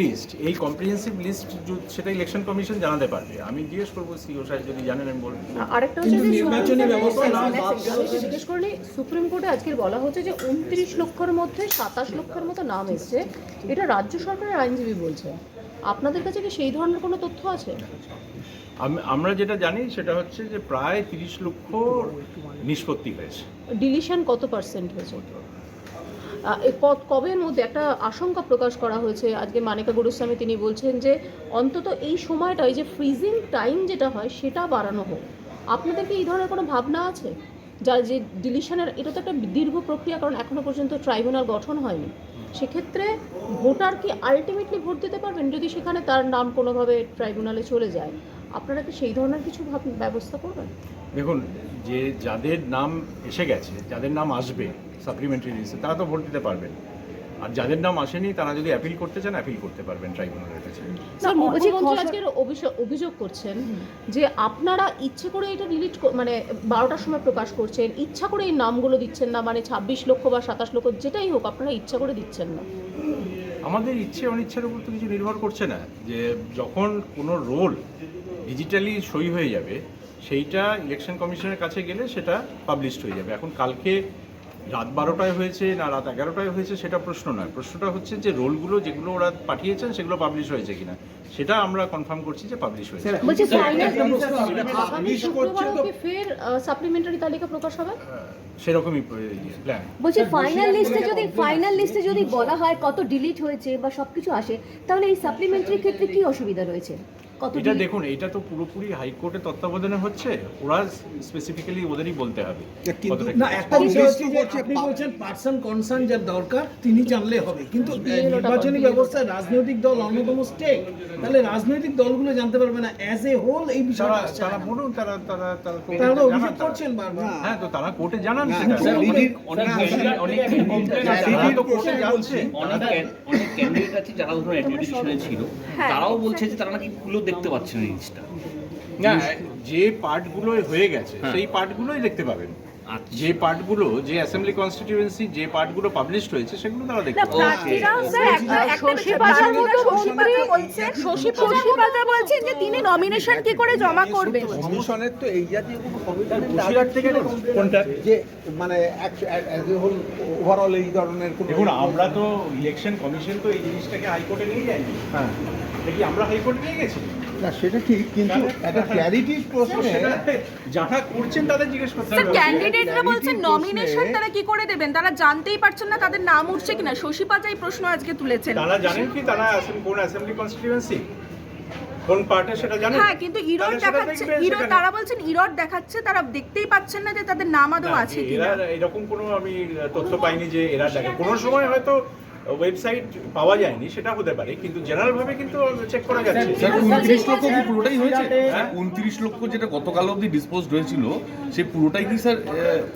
List, এই comprehensive list সেটা election commission জানাতে পারবে। আমি জিজ্ঞেস করবো সিও সাহেব যদি জানেন আমি বলবো। আরেকটা হচ্ছে যে নির্বাচনী ব্যবস্থা না জিজ্ঞেস করলে সুপ্রিম কোর্টে আজকে বলা হচ্ছে যে 29 লক্ষের মধ্যে 27 লক্ষের মতো নাম এসছে, এটা রাজ্য সরকারের আইনজীবী বলছে। আপনাদের কাছে কি সেই ধরনের কোনো তথ্য আছে? আমরা যেটা জানি সেটা হচ্ছে যে প্রায় 30 লক্ষ নিষ্পত্তি হয়েছে। ডিলিশন কত পার্সেন্ট হয়েছে? কবের মধ্যে একটা আশঙ্কা প্রকাশ করা হয়েছে আজকে মানিকা গুরুস্বামী, তিনি বলছেন যে অন্তত এই সময়টাই যে ফ্রিজিং টাইম যেটা হয় সেটা বাড়ানো হোক। আপনাদের কি এই ধরনের কোনো ভাবনা আছে? যার যে ডিলিশনের, এটা তো একটা দীর্ঘ প্রক্রিয়া, কারণ এখনো পর্যন্ত ট্রাইব্যুনাল গঠন হয়নি। সেক্ষেত্রে ভোটার কি আলটিমেটলি ভোট দিতে পারবেন যদি সেখানে তার নাম কোনোভাবে ট্রাইব্যুনালে চলে যায়? আপনারা কি সেই ধরনের কিছু ব্যবস্থা করবেন? দেখুন, যে যাদের নাম এসে গেছে, যাদের নাম আসবে সাপ্লিমেন্টারি লিস্টে, তারা তো ভোট দিতে পারবেন। আর যাদের নাম আসেনি তারা যদি অ্যাপিল করতে চান অ্যাপিল করতে পারবেন ট্রাইব্যুনালের কাছে। স্যার, মুখ্যমন্ত্রী আজকে অভিযোগ করছেন যে আপনারা ইচ্ছে করে এটা ডিলিট, মানে 12টার সময় প্রকাশ করছেন, ইচ্ছা করে এই নামগুলো দিচ্ছেন না, মানে 26 লক্ষ বা 27 লক্ষ যেটাই হোক আপনারা ইচ্ছা করে দিচ্ছেন না। আমাদের ইচ্ছে অনিচ্ছার উপর তো কিছু নির্ভর করছে না। যে যখন কোনো রোল ডিজিটালি সই হয়ে যাবে সেইটা ইলেকশন কমিশনের কাছে গেলে সেটা পাবলিশড হয়ে যাবে। এখন কালকে রাত 12টায় হয়েছে না রাত 11টায় হয়েছে সেটা প্রশ্ন নয়। প্রশ্নটা হচ্ছে যে রোলগুলো যেগুলো ওরা পাঠিয়েছেন সেগুলো পাবলিশ হয়েছে কিনা, সেটা আমরা কনফার্ম করছি যে পাবলিশ হয়েছে। বলছি ফের সাপ্লিমেন্টারি তালিকা প্রকাশ হবে, সেরকমই প্ল্যান। বলছি ফাইনাল লিস্টে যদি বলা হয় কত ডিলিট হয়েছে বা সবকিছু আসে, তাহলে এই সাপ্লিমেন্টারি ক্ষেত্রে কি অসুবিধা রয়েছে? এটা দেখুন, এটা তো পুরোপুরি হাইকোর্টের তত্ত্বাবধানে হচ্ছে, ওরা স্পেসিফিক্যালি ওদেরই বলতে হবে। না, একটা বিষয় হচ্ছে যে আপনি বলছেন পার্সন কনসার্ন যার দরকার তিনি জানলে হবে, কিন্তু নির্বাচনী ব্যবস্থায় রাজনৈতিক দল অন্যতম স্টেক, তাহলে রাজনৈতিক দলগুলো জানতে পারবে না অ্যাজ এ হোল এই বিষয়টা। তারা বলুন, তারা অভিযোগ করছেন বারবার। হ্যাঁ, তো তারা কোর্টে জানান। অনেক ক্যান্ডিডেট আছে যারা ধরুন অ্যাডমিনিস্ট্রেশনে ছিল, তারাও বলছে যে তারা নাকি খুলে দেখতে পাচ্ছে না জিনিসটা। না, যে পার্টগুলো হয়ে গেছে সেই পার্টগুলোই দেখতে পাবেন। যে পার্টগুলো, যে অ্যাসেম্বলি কনস্টিটিউয়েন্সি যে পার্টগুলো পাবলিশড হয়েছে সেগুলো তারা দেখতে পাবেন। বলছেন যে তিনি নমিনেশন কি করে জমা করবেন? কমিশনের তো এই জাতীয় কোনো কমিশনের বসিরহাট থেকে কোনটা যে মানে ওভারঅল এই ধরনের কোনো। দেখুন, আমরা তো ইলেকশন কমিশন তো এই জিনিসটাকে হাইকোর্টে নিয়ে যায়নি। হ্যাঁ, দেখি আমরা হাইকোর্টে নিয়ে গেছি না, সেটা ঠিক, কিন্তু একটা ক্ল্যারিটির প্রশ্নে যারা করছেন তাদের জিজ্ঞেস করতে হবে। ক্যান্ডিডেটরা বলছেন নমিনেশন তারা কি করে দেবেন, তারা জানতেই পারছেন না তাদের নাম উঠছে কিনা। শশী পাজাই প্রশ্ন আজকে তুলেছেন। তারা জানেন কি তারা কোন অ্যাসেম্বলি কনস্টিটিউয়েন্সি কোন পার্টে সেটা জানেন? হ্যাঁ, কিন্তু ইরর দেখাচ্ছে, ইরর তারা বলছেন ইরর দেখাচ্ছে, তারা দেখতেই পাচ্ছেন না যে তাদের নাম আদৌ আছে কিনা। এরকম কোনো আমি তথ্য পাইনি যে এরা দেখে। কোনো সময় হয়তো ওয়েবসাইট পাওয়া যায়নি, সেটা হতে পারে, কিন্তু জেনারেল ভাবে কিন্তু চেক করা যাচ্ছে। স্যার, 29 লক্ষ কি পুরোটাই হয়েছে? 29 লক্ষ যেটা গতকাল অবধি ডিসপোজড হয়েছিল সেই পুরোটাই কি স্যার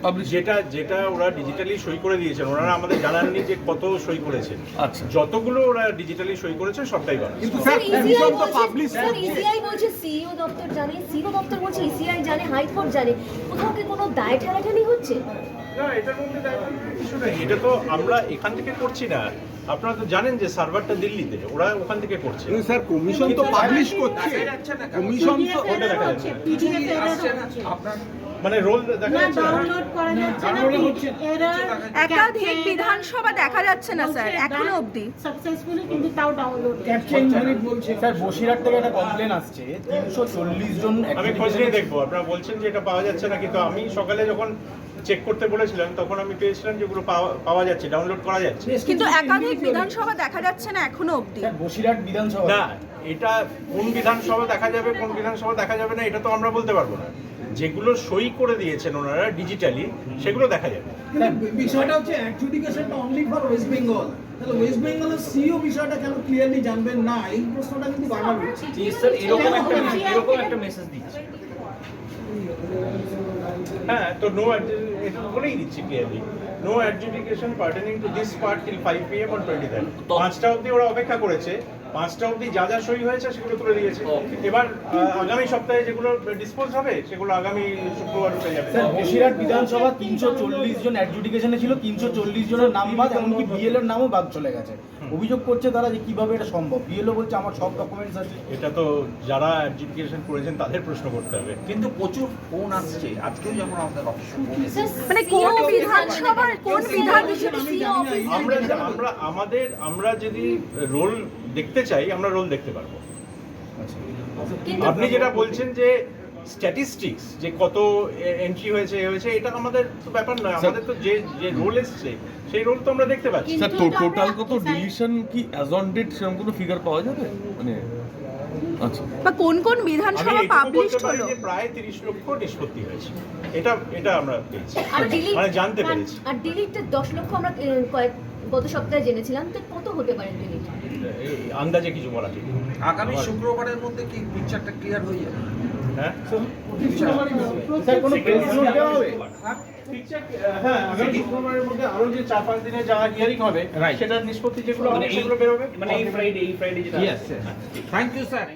পাবলিশ? যেটা ওরা ডিজিটালি সই করে দিয়েছেন, ওনারা আমাদের জানাননি যে কত সই করেছেন। আচ্ছা, যতগুলো ওরা ডিজিটালি সই করেছে সবটাই পাবে। কিন্তু স্যার ইসিআই বলছে সিইও দপ্তর জানে, সিইও দপ্তর বলছে ইসিআই জানে, হাইকোর্ট জানে, কোথাও কি কোনো দায় ঠেলাঠেলি হচ্ছে? না, এটার মধ্যে কিছু নেই। এটা তো আমরা এখান থেকে করছি না। আপনারা তো জানেন যে সার্ভারটা দিল্লিতে, ওরা ওখান থেকে করছে। স্যার, কমিশন তো পাবলিশ করছে, কমিশন তো ওটা দেখা যাচ্ছে আপনার মানে রোল দেখা যাচ্ছে একাধিক বিধানসভা দেখা যাচ্ছে না স্যার এখনো অবধি সাকসেসফুলি, কিন্তু তাও ডাউনলোড ক্যাপচার ইনভ্যালিড বলছে। স্যার, বসিরহাট থেকে একটা কমপ্লেন আসছে 340 জন। আমি খোঁজ নিয়ে দেখবো। আপনারা বলছেন যে এটা পাওয়া যাচ্ছে না, কিন্তু আমি সকালে যখন চেক করতে বলেছিলাম তখন আমি পেয়েছিলাম যেগুলো পাওয়া যাচ্ছে, ডাউনলোড করা যাচ্ছে, কিন্তু একাধিক বিধানসভা দেখা যাচ্ছে না এখনো অবধি। স্যার, বসিরহাট বিধানসভা না, এটা কোন বিধানসভা দেখা যাবে কোন বিধানসভা দেখা যাবে না এটা তো আমরা বলতে পারবো না। যেগুলো সই করে দিয়েছেন ওনারা ডিজিটালি সেগুলো দেখা যাবে। বিষয়টা হচ্ছে অ্যাডজুডিকেশনটা অনলি ফর ওয়েস্ট বেঙ্গল, তাহলে ওয়েস্ট বেঙ্গলের সিইও বিষয়টা কেন ক্লিয়ারলি জানবেন না, এই প্রশ্নটা কিন্তু বারবার উঠছে। স্যার, এরকম একটা মেসেজ দিচ্ছে। হ্যাঁ, তো নো, এটা বলেই দিচ্ছি clearly, no adjudication pertaining to this part till 5 PM on 23rd। 5টা অবধি ওরা অপেক্ষা করেছে, 5টা অবধি যা যা সই হয়েছে সেগুলো তুলে দিয়েছে। এবার আগামী সপ্তাহে যেগুলো ডিসপোজ হবে সেগুলো আগামী শুক্রবার উঠে যাবে। স্যার বসিরহাট বিধানসভা 340 জন অ্যাডজুডিকেশনে ছিল, 340 জনের নাম বাদ, এমনকি বিএলওর নামও বাদ চলে গেছে। অভিযোগ করছে তারা যে কিভাবে এটা সম্ভব। বিএলও বলছে আমার সব ডকুমেন্টস আছে। এটা তো যারা অ্যাডজুডিকেশন করেছেন তাদের প্রশ্ন করতে হবে। কিন্তু প্রচুর ফোন আসছে, আজকেও যেমন আমাদের অফিসে ফোন এসেছে। মানে কোন বিধানসভার কোন বিধান আমরা যদি রোল দেখতে চাই আমরা রোল দেখতে পারবো। আপনি যেটা বলছেন যে স্ট্যাটিস্টিক্স যে কত এন্ট্রি হয়েছে এটা আমাদের তো ব্যাপার নয়। আমাদের তো যে রোল এসছে সেই রোল তো আমরা দেখতে পাচ্ছি। স্যার টোটাল কত ডিলিশন কি অ্যাজ অন ডেট সেরকম কোনো ফিগার পাওয়া যাবে মানে? আচ্ছা, বা কোন কোন আমি বিধানসভা এটুকু পাবলিশ বলতে পারি হলো? যে প্রায় 30 লক্ষ নিষ্পত্তি হয়েছে। এটা আমরা পেয়েছি, আর delete- মানে জানতে পেরেছি। আর ডিলিটেড 10 লক্ষ আমরা গত সপ্তাহে জেনেছিলাম, তো কত হতে পারে ডিলিট? এই আন্দাজে কিছু বলা ঠিক না। আগামী শুক্রবারের মধ্যে কি পিকচারটা ক্লিয়ার হয়ে যাবে? হ্যাঁ স্যার কোনো প্রেস নোট দেওয়া হবে? হ্যাঁ, আগামী শুক্রবারের মধ্যে আরো যে 4-5 দিনে যা হিয়ারিং হবে সেটার নিষ্পত্তি যেগুলো হবে সেগুলো বেরোবে। মানে এই ফ্রাইডে যেটা। Thank you sir.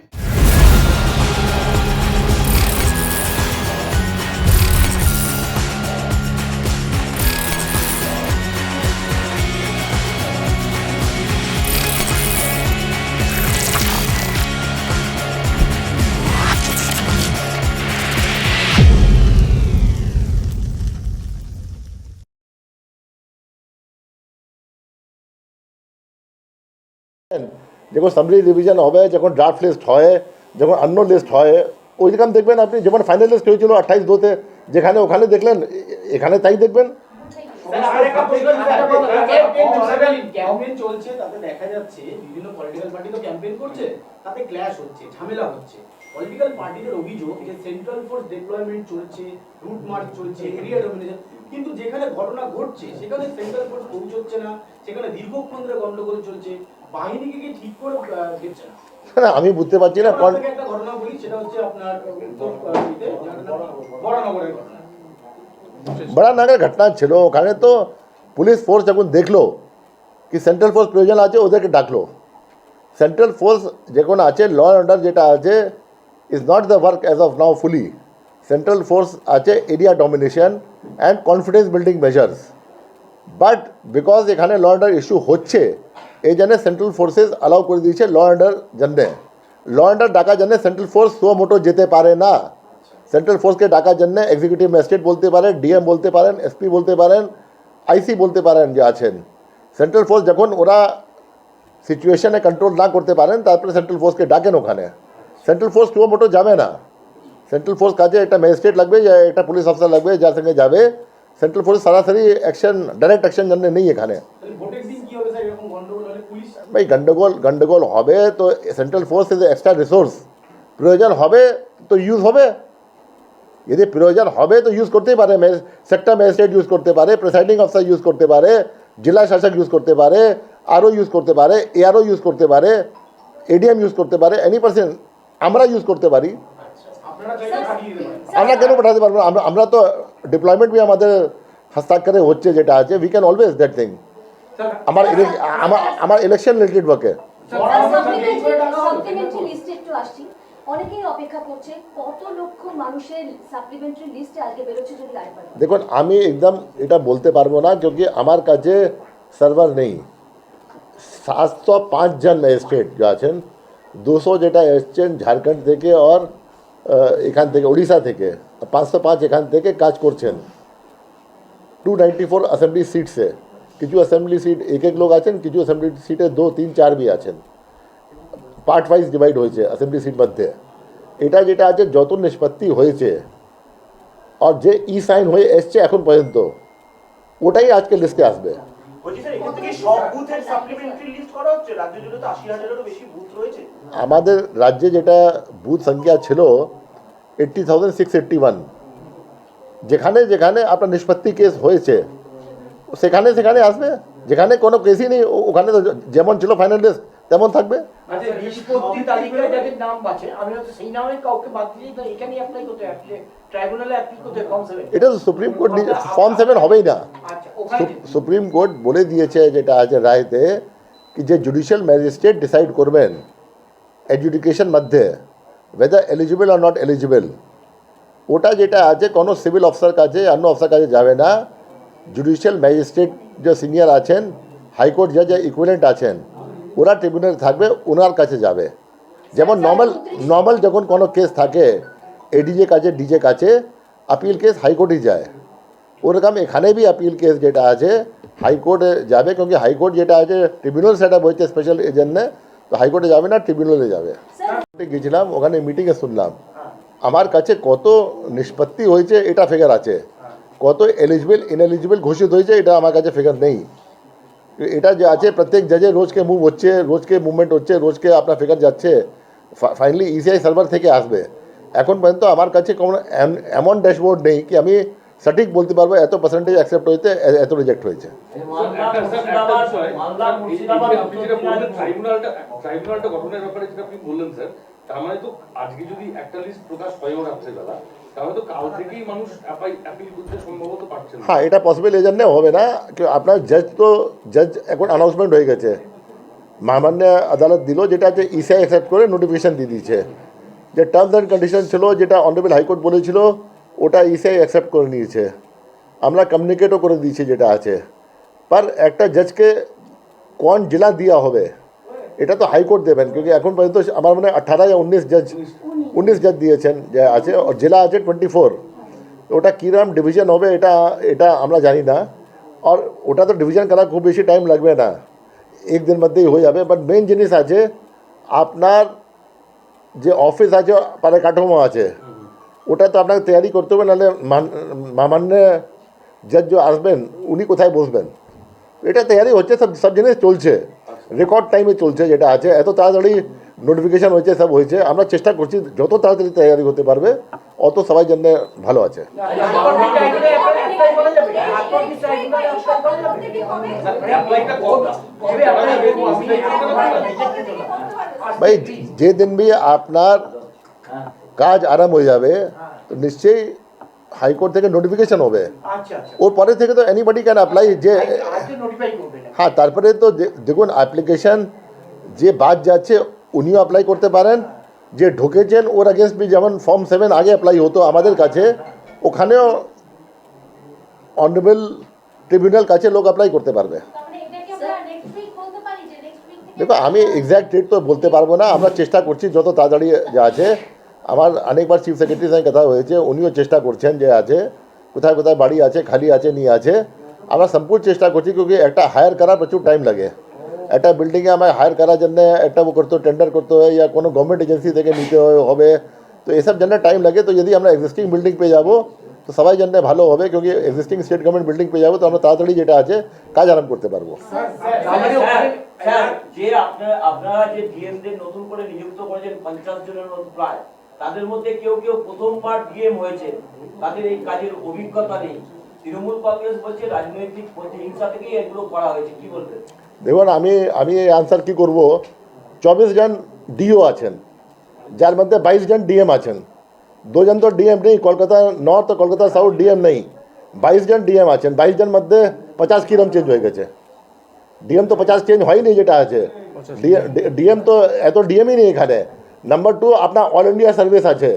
যখন সাবলি রিভিশন হবে, যখন ড্রাফট লিস্ট হয়, যখন অন্য লিস্ট হয়, ওই রকম দেখবেন আপনি। যেমন ফাইনাল লিস্ট হয়েছিল 28-2-তে, যেখানে ওখানে দেখলেন, এখানে তাই দেখবেন। ক্যাম্পেইন চলছে, তাতে দেখা যাচ্ছে বিভিন্ন পলিটিক্যাল পার্টি তো ক্যাম্পেইন করছে, তাতে ক্ল্যাশ হচ্ছে, ঝামেলা হচ্ছে। পলিটিক্যাল পার্টিদের অভিযোগ যে সেন্ট্রাল ফোর্স ডিপ্লয়মেন্ট চলছে, রুট মার্চ চলছে, এরিয়া ডমিনেশন, কিন্তু যেখানে ঘটনা ঘটছে সেখানে সেন্ট্রাল ফোর্স পৌঁছচ্ছে না, সেখানে দীর্ঘক্ষণ ধরে গন্ডগোল চলছে, বাহিনীকে কি ঠিক করে দেখছে না। না, আমি বুঝতে পারছি না। একটা ঘটনা বলি, সেটা হচ্ছে আপনার বড়নগরের ঘটনা। বড়নগর ঘটনা ছিল, ওখানে তো পুলিশ ফোর্স যখন দেখলো কি সেন্ট্রাল ফোর্স প্রয়োজন আছে, ওদেরকে ডাকলো। সেন্ট্রাল ফোর্স যখন আছে, ল অর্ডার যেটা আছে is not the work as of now fully. Central force আছে area domination and confidence building measures. But because এখানে ল অর্ডার ইস্যু হচ্ছে, এই জন্য সেন্ট্রাল ফোর্সেস অ্যালাউ করে দিয়েছে ল অর্ডার জন্যে। ল অর্ডার ডাকার জন্য সেন্ট্রাল ফোর্স সো মোটো যেতে পারে না। সেন্ট্রাল ফোর্সকে ডাকার জন্য এক্সিকিউটিভ ম্যাজিস্ট্রেট বলতে পারেন, ডিএম বলতে পারেন, এসপি বলতে পারেন, আইসি বলতে পারেন যে আছেন। সেন্ট্রাল ফোর্স যখন ওরা সিচুয়েশনে কন্ট্রোল না করতে পারেন, তারপরে সেন্ট্রাল ফোর্সকে ডাকেন ওখানে। সেন্ট্রাল ফোর্স সো মোটো যাবে না। সেন্ট্রাল ফোর্স কাজে একটা ম্যাজিস্ট্রেট লাগবে, একটা পুলিশ অফিসার লাগবে, যার সঙ্গে যাবে। সেন্ট্রাল ফোর্স সরাসরি অ্যাকশন, ডাইরেক্ট অ্যাকশন জন্য নেই এখানে। ভাই গন্ডগোল হবে তো central force is extra resource. প্রয়োজন হবে তো ইউজ হবে। যদি প্রয়োজন হবে তো ইউজ করতেই পারে। সেক্টর ম্যাজিস্ট্রেট ইউজ করতে পারে, প্রিসাইডিং অফিসার ইউজ করতে পারে, জেলা শাসক ইউজ করতে পারে, আরও ইউজ করতে পারে, এআরও ইউজ করতে পারে, এডিএম ইউজ করতে পারে, এনি পার্সন আমরা ইউজ করতে পারি। আমরা কেন পাঠাতে পারবো? আমরা তো ডিপ্লয়মেন্ট বি আমাদের হস্তাক্ষরে হচ্ছে যেটা আছে, we can always that thing. আমার ইলেকশন রিলেটেড ওয়ার্কে সাপ্লিমেন্টারি লিস্টে একটু আসছি। অনেকেই অপেক্ষা করছে, কত লক্ষ মানুষের সাপ্লিমেন্টারি লিস্টে আজকে বেরোচ্ছে যদি আরেকবার। দেখুন, আমি একদম এটা বলতে পারবো না, क्योंकि আমার কাছে সার্ভার নেই। 705 জন ম্যাজিস্ট্রেট যে আছেন, 200 যেটা এসছেন ঝাড়খণ্ড থেকে, আর এখান থেকে উড়িষ্যা থেকে, 505 এখান থেকে কাজ করছেন। 294 অ্যাসেম্বলি সিটসে, কিছু অ্যাসেম্বলি সিট এক লোক আছেন, কিছু অ্যাসেম্বলি সিটে 2, 3, 4 বি আছেন। পার্ট ওয়াইজ ডিভাইড হয়েছে অ্যাসেম্বলি সিট মধ্যে। এটা যেটা আছে যত নিষ্পত্তি হয়েছে আর যে ই সাইন হয়ে এসছে এখন পর্যন্ত, ওটাই আজকে লিস্টে আসবে। আমাদের রাজ্যে যেটা বুথ সংখ্যা ছিল 80,681, যেখানে যেখানে আপনার নিষ্পত্তি কেস হয়েছে সেখানে সেখানে আসবে। যেখানে কোনো কেসই নেই ওখানে তো যেমন ছিল ফাইনাল লিস্ট তেমন থাকবে। নিষ্পত্তি তালিকায় যাদের নাম আছে, আমি হয়তো সেই নামে কাউকে বাদ দিই, তো এখানে অ্যাপ্লাই করতে হয়, ট্রাইব্যুনালে অ্যাপ্লাই করতে হয় ফর্ম 7। এটা তো সুপ্রিম কোর্ট ফর্ম 7 হবেই না। সুপ্রিম কোর্ট বলে দিয়েছে যেটা আছে রায়তে, कि যে জুডিশিয়াল ম্যাজিস্ট্রেট ডিসাইড করবেন এডুকেশন মধ্যে whether eligible or not eligible, ওটা যেটা আছে কোনো সিভিল অফিসার কাছে অন্য অফিসার কাছে যাবে না। জুডিশিয়াল ম্যাজিস্ট্রেট যে সিনিয়র আছেন, হাইকোর্ট জাজ ইকুইভ্যালেন্ট আছেন, ওরা ট্রিবিউনাল থাকবে, ওনার কাছে যাবে। যেমন নর্মাল যখন কোনো কেস থাকে এডিজে কাছে ডিজে কাছে আপিল কেস হাইকোর্টে যায়, ওরকম এখানে भी আপিল কেস যেটা আছে হাইকোর্টে যাবে, क्योंकि হাইকোর্ট যেটা আছে ট্রিবিউনাল সেট আপ হয়েছে স্পেশাল এজন্য, তো হাইকোর্টে যাবে না, ট্রিবিউনালে যাবে। গেছিলাম ওখানে মিটিংয়ে শুনলাম আমার কাছে কত নিষ্পত্তি হয়েছে এটা ফিগার আছে, কত এলিজিবল ইনএলিজিবল ঘোষিত হয়েছে এটা আমার কাছে ফিগার নেই। এটা যে আছে প্রত্যেক জজে রোজকে মুভ হচ্ছে, রোজকে মুভমেন্ট হচ্ছে, রোজকে আপনার ফিগার যাচ্ছে, ফাইনালি ইসিআই সার্ভার থেকে আসবে। এখন পর্যন্ত আমার কাছে কোনো এমন ড্যাশবোর্ড নেই কি আমি সঠিক বলতে পারবো এত পার্সেন্টেজ অ্যাকসেপ্ট হয়েছে, এত রিজেক্ট হয়েছে। ট্রাইব্যুনালটা গঠনের ব্যাপারে যেটা আপনি বললেন স্যার, তার মানে তো আজকে যদি একটা লিস্ট প্রকাশ হয়েও রাত্রেবেলা, তাহলে তো কাল থেকেই মানুষ অ্যাপিল করতে সম্ভবত পারছে না। হ্যাঁ, এটা পসিবল এই জন্য হবে না কি আপনার জজ এখন অ্যানাউন্সমেন্ট হয়ে গেছে, মহামান্য আদালত দিল যেটা আছে ইসিআই অ্যাকসেপ্ট করে নোটিফিকেশন দিয়ে দিয়েছে। যে টার্মস অ্যান্ড কন্ডিশন ছিল যেটা অনারেবল হাইকোর্ট বলেছিল ওটা ইসিআই অ্যাকসেপ্ট করে নিয়েছে, আমরা কমিউনিকেটও করে দিয়েছি যেটা আছে। पर একটা জজকে কোন জেলা দেওয়া হবে এটা তো হাইকোর্ট দেবেন, क्योंकि এখন পর্যন্ত আমার মনে 18 या 19 জজ দিয়েছেন যে আছে, আর জেলা আছে 24। ওটা কীরকম ডিভিশন হবে এটা আমরা জানি না, আর ওটা তো ডিভিশন করা খুব বেশি টাইম লাগবে না, একদিন মধ্যেই হয়ে যাবে। বাট মেন জিনিস আছে আপনার যে অফিস আছে পরিকাঠামো আছে ওটা তো আপনাকে তৈরি করতে হবে, নাহলে মাননীয় জজ যে আসবেন উনি কোথায় বসবেন, এটা তৈরি হচ্ছে, সব জিনিস চলছে, রেকর্ড টাইমে চলছে যেটা আছে। এত তাড়াতাড়ি নোটিফিকেশন হয়েছে, সব হয়েছে, আমরা চেষ্টা করছি যত তাড়াতাড়ি তৈরি হতে পারবে অত সবাই জন্য ভালো আছে। ভাই যেদিন भी আপনার কাজ আরম্ভ হয়ে যাবে তো নিশ্চয়ই হাইকোর্ট থেকে নোটিফিকেশন হবে, ওর পরে থেকে তো এনিবডি ক্যান অ্যাপ্লাই। যে হ্যাঁ, তারপরে তো দেখুন অ্যাপ্লিকেশন যে বাদ যাচ্ছে উনিও অ্যাপ্লাই করতে পারেন, যে ঢুকেছেন ওর अगेंस्ट भी যেমন ফর্ম 7 আগে অ্যাপ্লাই হতো আমাদের কাছে, ওখানেও অনারেবল ট্রিবিউনাল কাছে লোক অ্যাপ্লাই করতে পারবে। দেখো আমি এক্স্যাক্ট ডেট তো বলতে পারবো না, আমরা চেষ্টা করছি যত তাড়াতাড়ি যা আছে। আমার অনেকবার চিফ সেক্রেটারির সঙ্গে কথা হয়েছে, উনিও চেষ্টা করছেন যে আছে কোথায় কোথায় বাড়ি আছে, খালি আছে, নিয়ে আছে, আমরা সম্পূর্ণ চেষ্টা করছি। क्योंकि একটা হায়ার করা প্রচুর টাইম লাগে, একটা বিল্ডিংয়ে আমার হায়ার করার জন্য একটা করতে টেন্ডার করতে হয়, या কোনো গভর্নমেন্ট এজেন্সি থেকে নিতে হবে, তো এসব জন্য টাইম লাগে। তো যদি আমরা এক্সিস্টিং বিল্ডিং পেয়ে যাবো তো সবাই জন্য ভালো হবে, क्योंकि এক্সিস্টিং স্টেট গভর্নমেন্ট বিল্ডিং পেয়ে যাবো তো আমরা তাড়াতাড়ি যেটা আছে কাজ আরম্ভ করতে পারবো। যে আপনারা যে ডিএমদের নতুন করে নিযুক্ত করেছেন 50 জনের মতো প্রায়, তাদের মধ্যে কেউ প্রথমবার ডিএম হয়েছে, তাদের এই কাজের অভিজ্ঞতা নেই। তৃণমূল কংগ্রেস বলছে রাজনৈতিক প্রতিহিংসা থেকেই এগুলো করা হয়েছে, কি বলবেন? দেখুন আমি এই আনসার কি করব, 24 জন ডিও আছেন, যার মধ্যে 22 জন ডিএম আছেন, 2 জন তো ডিএম নেই, Kolkata north Kolkata south DM নেই, 22 জন ডিএম আছেন। 22 জন মধ্যে 50 কিরম চেঞ্জ হয়ে গেছে, ডিএম তো 50 চেঞ্জ হয়নি যেটা আছে, ডিএম তো এত ডিএমই নেই এখানে। নাম্বার 2 আপনার অল ইন্ডিয়া সার্ভিস আছে,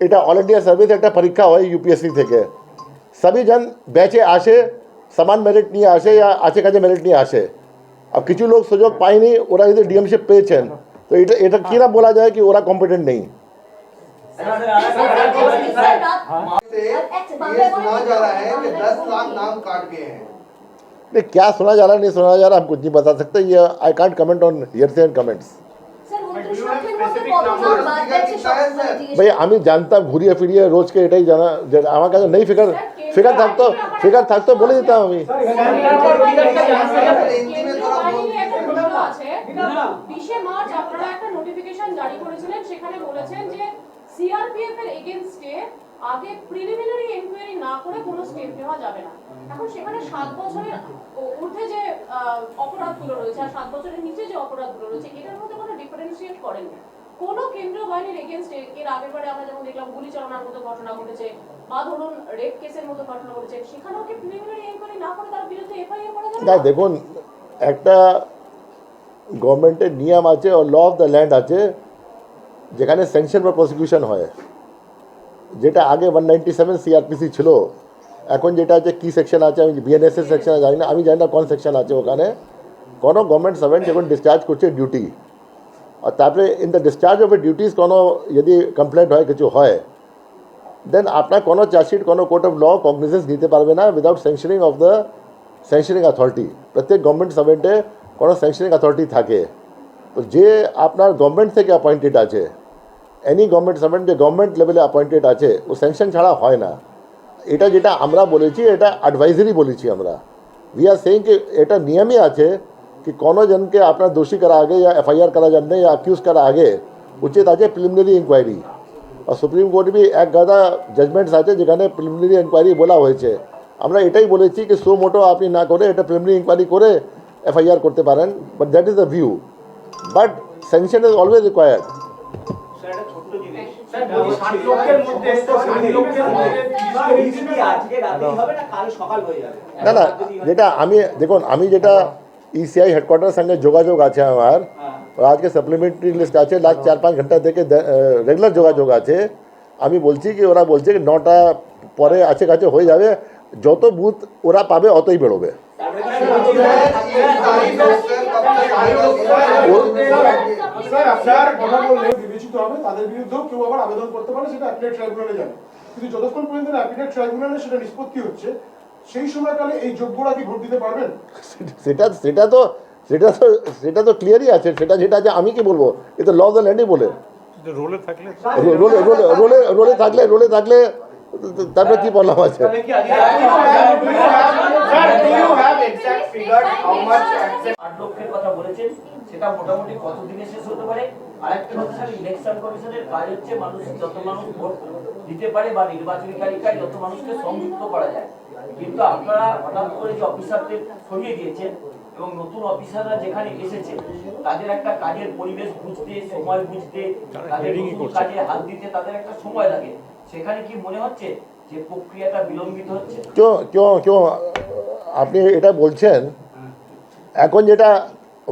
এটা অল ইন্ডিয়া সার্ভিস একটা পরীক্ষা হয় ইউপিএসসি থেকে, সবই জন ব্যাচে আসে, সমান মেরিট নিয়ে আসে या আছে কাজে মেরিট নিয়ে আসে। अब কিছু লোক সুযোগ পায়নি, ওরা যদি ডিএমশিপ পেয়েছেন তো এটা কিনা বলা যায় কি ওরা কম্পিটেন্ট নেই। ये सुना जा रहा है कि 10 लाख नाम काट गए हैं। नहीं, क्या सुना जा रहा नहीं सुना जा रहा हम कुछ नहीं बता सकते, ये I can't comment on hearsay and comments. ভাই আমি জানতাম ঘুরিয়ে ফিরিয়ে রোজকে এটাই জানা, আমার কাছে নেই ফিগার থাকতো বলে দিতাম আমি। 20 মার্চ আপনারা একটা নোটিফিকেশন জারি করেছিলেন, সেখানে বলেছেন যে সিআরপিএফ এর এগেইনস্টে আগে প্রিলিমিনারি এনকোয়ারি না করে কোনো স্টেপ নেওয়া যাবে না। এখন সেখানে 7 বছরের ঊর্ধ্বে যে অপরাধগুলো রয়েছে আর 7 বছরের নিচে যে অপরাধগুলো রয়েছে এটার মধ্যে কোনো ডিফারেন্সিয়েট করেননি। কোনো কেন্দ্রীয় বাহিনীর এগেইনস্টে এর আগের বারে আমরা যেমন দেখলাম গুলি চালানোর মতো ঘটনা ঘটেছে বা ধরুন রেপ কেসের মতো ঘটনা ঘটেছে, সেখানেও কি প্রিলিমিনারি এনকোয়ারি না করে তার বিরুদ্ধে এফআইআর করা যাবে না? দেখুন একটা গভর্নমেন্টের নিয়ম আছে ও ল অফ দ্য ল্যান্ড আছে, যেখানে স্যাংশন বা প্রসিকিউশন হয়, যেটা আগে 197 সিআরপিসি ছিল, এখন যেটা আছে কি সেকশন আছে আমি বিএনএসএস সেকশনে জানি না, আমি জানি না কোন সেকশন আছে ওখানে। কোনো গভর্নমেন্ট সার্ভেন্ট যখন ডিসচার্জ করছে ডিউটি, আর তারপরে in the discharge of A duties কোনো যদি কমপ্লেন্ট হয় কিছু হয়, দেন আপনার কোনো চার্জশিট কোনো কোর্ট অফ ল কগনিজেন্স নিতে পারবে না without sanctioning of the sanctioning authority. প্রত্যেক গভর্নমেন্ট সার্ভেন্টে কোনো স্যাংশনিং অথরিটি থাকে, তো যে আপনার গভর্নমেন্ট থেকে অ্যাপয়েন্টেড আছে, এনি গভর্নমেন্ট সার্ভেন্ট যে গভর্নমেন্ট লেভেলে অ্যাপয়েন্টেড আছে, ও স্যাংশন ছাড়া হয় না। এটা যেটা আমরা বলেছি এটা অ্যাডভাইজারি বলেছি আমরা। উই আর সেইং कि এটা নিয়মই আছে कि কোনো জনকে আপনার দোষী করা আগে या एफआईआर করা জন্য या অ্যাকিউজ করা আগে উচিত আছে প্রিলিমিনারি ইনকোয়ারি। আর সুপ্রিম কোর্ট বি এক গাদা জাজমেন্টস আছে যেখানে প্রিলিমিনারি ইনকোয়ারি বলা হয়েছে। আমরা এটাই বলেছি कि সো মোটো আপনি না করে এটা প্রিলিমিনারি ইনকোয়ারি করে एफआईआर করতে পারেন, but that is the view, but sanction is always required. না না, যেটা আমি দেখুন, আমি যেটা ইসিআই হেডকোয়ার্টারের সঙ্গে যোগাযোগ আছে আমার, আজকে সাপ্লিমেন্টারি লিস্ট আছে, লাস্ট 4-5 ঘন্টা থেকে রেগুলার যোগাযোগ আছে। আমি বলছি কি ওরা বলছে কি 9টা পরে আছে কাছে হয়ে যাবে, যত বুথ ওরা পাবে অতই বেরোবে। স্যার আপনার কথা বললে বিবেচিত হবে, তাদের বিরুদ্ধেও কেউ আবার আবেদন করতে পারে, সেটা অ্যাপিলেট ট্রাইব্যুনালে যাবে। কিন্তু যতক্ষণ পর্যন্ত অ্যাপিলেট ট্রাইব্যুনালে সেটা নিষ্পত্তি হচ্ছে, সেই সময়কালে এই যোগ্যরা কি ভোট দিতে পারবেন? সেটা তো ক্লিয়ারই আছে। সেটা যেটা আছে আমি কি বলবো, এ তো ল অফ দ্য ল্যান্ডই বলে। রোলে থাকলে রোলে থাকলে তারপরে কি বললাম আছে। 8 লক্ষের কথা বলেছেন, সেটা মোটামুটি কত দিনে শেষ হতে পারে? আরেকটা কথা স্যার, ইলেকশন কমিশনের কাজ হচ্ছে মানুষ যত মানুষ ভোট দিতে পারে বা নির্বাচনী তালিকায় যত মানুষকে সংযুক্ত করা যায়, কিন্তু আপনারা হঠাৎ করে যে অফিসারদের সরিয়ে দিয়েছেন এবং নতুন অফিসাররা যেখানে এসেছে তাদের একটা কাজের পরিবেশ বুঝতে, সময় বুঝতে, তাদের নতুন কাজে হাত দিতে তাদের একটা সময় লাগে, সেখানে কি মনে হচ্ছে যে প্রক্রিয়াটা বিলম্বিত হচ্ছে? কেউ আপনি এটা বলছেন, এখন যেটা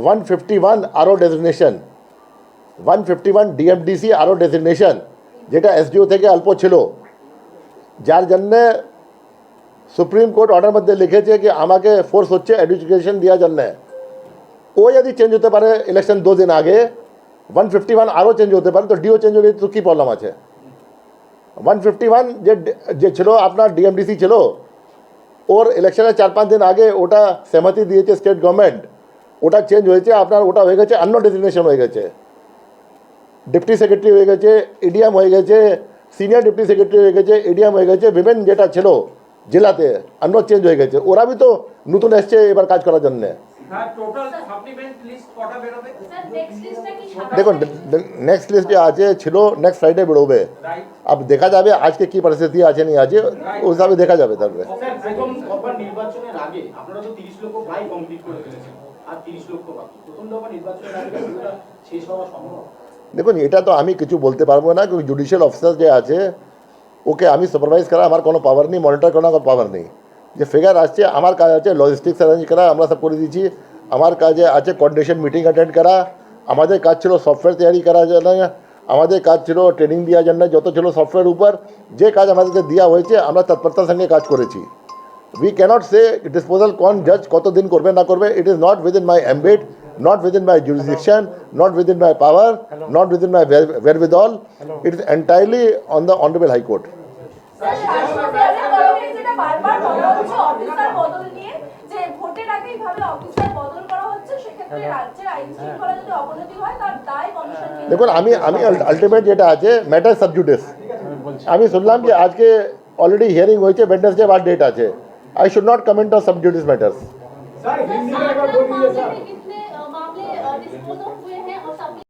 151 আরও ডেজিগনেশন, 151 ডিএমডিসি আরও ডেজিগনেশন, যেটা এসডিও থেকে অল্প ছিল, যার জন্যে সুপ্রিম কোর্ট অর্ডার মধ্যে লিখেছে কি আমাকে ফোর্স হচ্ছে এডুকেশন দেওয়ার জন্যে। ও যদি চেঞ্জ হতে পারে ইলেকশন 2 দিন আগে, 151 আরও চেঞ্জ হতে পারে, তো ডিও চেঞ্জ হলে তো কী প্রবলেম আছে? 151 যে ছিল আপনার ডিএমডিসি ছিল, ওর ইলেকশনের 4-5 দিন আগে ওটা सहमति দিয়েছে স্টেট গভর্নমেন্ট, ওটা চেঞ্জ হয়েছে আপনার, ওটা হয়ে গেছে অন্য ডেজিগনেশন হয়ে গেছে, ডিপটি সেক্রেটারি হয়ে গেছে, এডিএম হয়ে গেছে, সিনিয়র ডিপটি সেক্রেটারি হয়ে গেছে, এডিএম হয়ে গেছে, বিভিন্ন যেটা ছিল জেলাতে অন্য চেঞ্জ হয়ে গেছে। ওরা বি তো নতুন এসছে এবার কাজ করার জন্যে। দেখুন নেক্সট লিস্ট যে আছে ছিল নেক্সট ফ্রাইডে বেরোবে, अब দেখা যাবে আজকে কি পরিস্থিতি আছে नहीं আছে, ওই হিসাবে দেখা যাবে। তারপরে প্রথম দফার নির্বাচনের আগে আপনারা তো 30 লক্ষ প্রায় কমপ্লিট করে ফেলেছেন, আর 30 লক্ষ বাকি। প্রথম দফা নির্বাচনের আগে এটা শেষ হওয়া সম্ভব? দেখুন এটা তো আমি কিছু বলতে পারবো না, কারণ জুডিশিয়াল অফিসার যে আছে ওকে আমি সুপারভাইজ করা আমার কোনো পাওয়ার নেই, মনিটর করার কোনো পাওয়ার নেই। যে ফিগার আসছে আমার কাজ আছে লজিস্টিক্স অ্যারেঞ্জ করা, আমরা সব করে দিচ্ছি। আমার কাজে আছে কোঅর্ডিনেশন মিটিং অ্যাটেন্ড করা, আমাদের কাজ ছিল সফটওয়্যার তৈরি করার জন্য, আমাদের কাজ ছিল ট্রেনিং দেওয়ার জন্য, যত ছিল সফটওয়্যার উপর যে কাজ আমাদেরকে দেওয়া হয়েছে আমরা তৎপরতার সঙ্গে কাজ করেছি। উই ক্যানট সে ডিসপোজাল কোন জাজ কতদিন করবে না করবে, it is not within my ambit, not within my jurisdiction, not within my power, not within my wherewithal. It is entirely on the Honorable High Court. দেখুন আমি আলটিমেট যেটা আছে ম্যাটার সাব জুডিস, আমি শুনলাম যে আজকে অলরেডি হিয়ারিং হয়েছে, Wednesday बाद ডেট আছে। I should not comment on sub judice matters. मामले डिस्पोज ऑफ हुए हैं और